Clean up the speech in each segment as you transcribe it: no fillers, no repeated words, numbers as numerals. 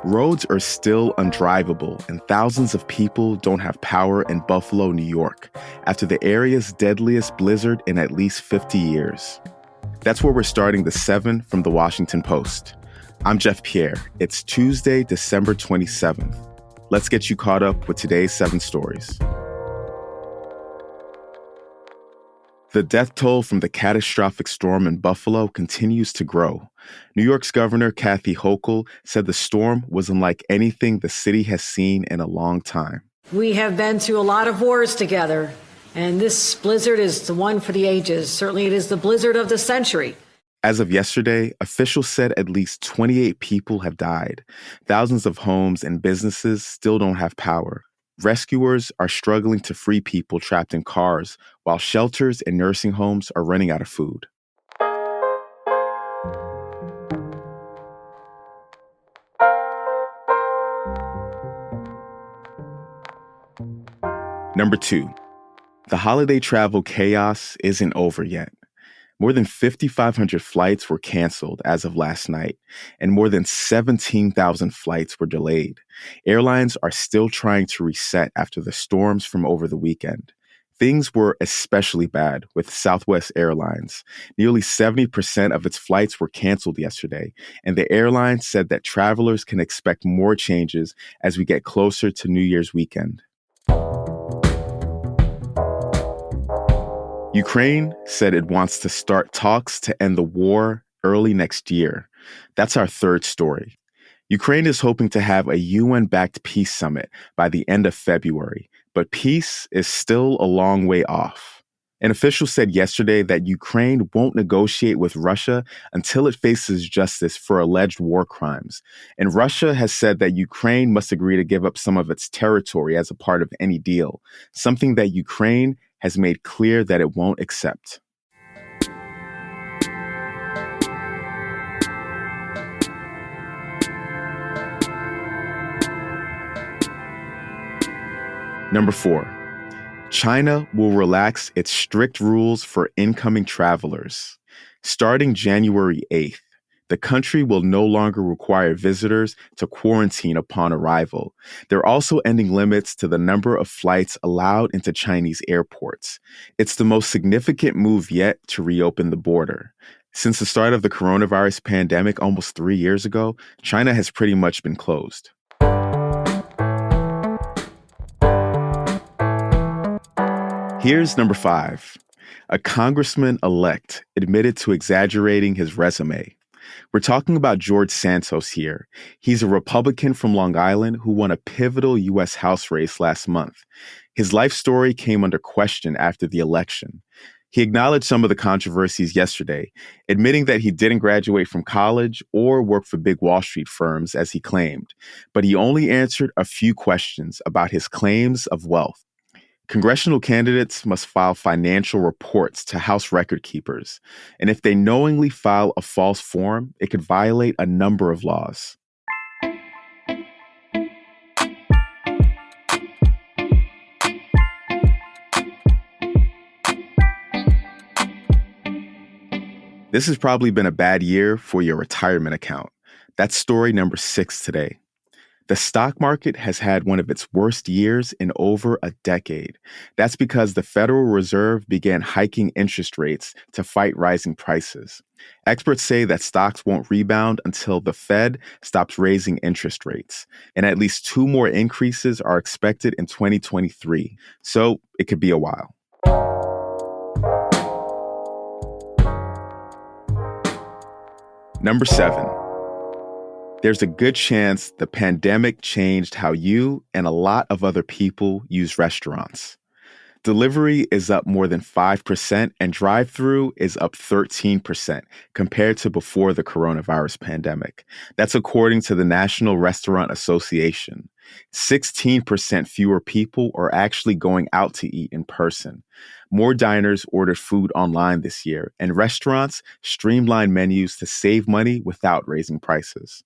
Roads are still undrivable, and thousands of people don't have power in Buffalo, New York, after the area's deadliest blizzard in at least 50 years. That's where we're starting the 7 from the Washington Post. I'm Jeff Pierre. It's Tuesday, December 27th. Let's get you caught up with today's 7 stories. The death toll from the catastrophic storm in Buffalo continues to grow. New York's Governor Kathy Hochul said the storm was unlike anything the city has seen in a long time. We have been through a lot of wars together, and this blizzard is the one for the ages. Certainly it is the blizzard of the century. As of yesterday, officials said at least 28 people have died. Thousands of homes and businesses still don't have power. Rescuers are struggling to free people trapped in cars, while shelters and nursing homes are running out of food. Number 2, the holiday travel chaos isn't over yet. More than 5,500 flights were canceled as of last night, and more than 17,000 flights were delayed. Airlines are still trying to reset after the storms from over the weekend. Things were especially bad with Southwest Airlines. Nearly 70% of its flights were canceled yesterday, and the airline said that travelers can expect more changes as we get closer to New Year's weekend. Ukraine said it wants to start talks to end the war early next year. That's our 3rd story. Ukraine is hoping to have a UN-backed peace summit by the end of February, but peace is still a long way off. An official said yesterday that Ukraine won't negotiate with Russia until it faces justice for alleged war crimes. And Russia has said that Ukraine must agree to give up some of its territory as a part of any deal, something that Ukraine has made clear that it won't accept. Number 4, China will relax its strict rules for incoming travelers. Starting January 8th, the country will no longer require visitors to quarantine upon arrival. They're also ending limits to the number of flights allowed into Chinese airports. It's the most significant move yet to reopen the border. Since the start of the coronavirus pandemic almost 3 years ago, China has pretty much been closed. Here's number 5. A congressman-elect admitted to exaggerating his resume. We're talking about George Santos here. He's a Republican from Long Island who won a pivotal U.S. House race last month. His life story came under question after the election. He acknowledged some of the controversies yesterday, admitting that he didn't graduate from college or work for big Wall Street firms, as he claimed. But he only answered a few questions about his claims of wealth. Congressional candidates must file financial reports to House record keepers, and if they knowingly file a false form, it could violate a number of laws. This has probably been a bad year for your retirement account. That's story number 6 today. The stock market has had one of its worst years in over a decade. That's because the Federal Reserve began hiking interest rates to fight rising prices. Experts say that stocks won't rebound until the Fed stops raising interest rates. And at least 2 more increases are expected in 2023. So it could be a while. Number 7. There's a good chance the pandemic changed how you and a lot of other people use restaurants. Delivery is up more than 5% and drive-through is up 13% compared to before the coronavirus pandemic. That's according to the National Restaurant Association. 16% fewer people are actually going out to eat in person. More diners ordered food online this year, and restaurants streamlined menus to save money without raising prices.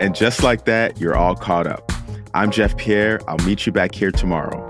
And just like that, you're all caught up. I'm Jeff Pierre. I'll meet you back here tomorrow.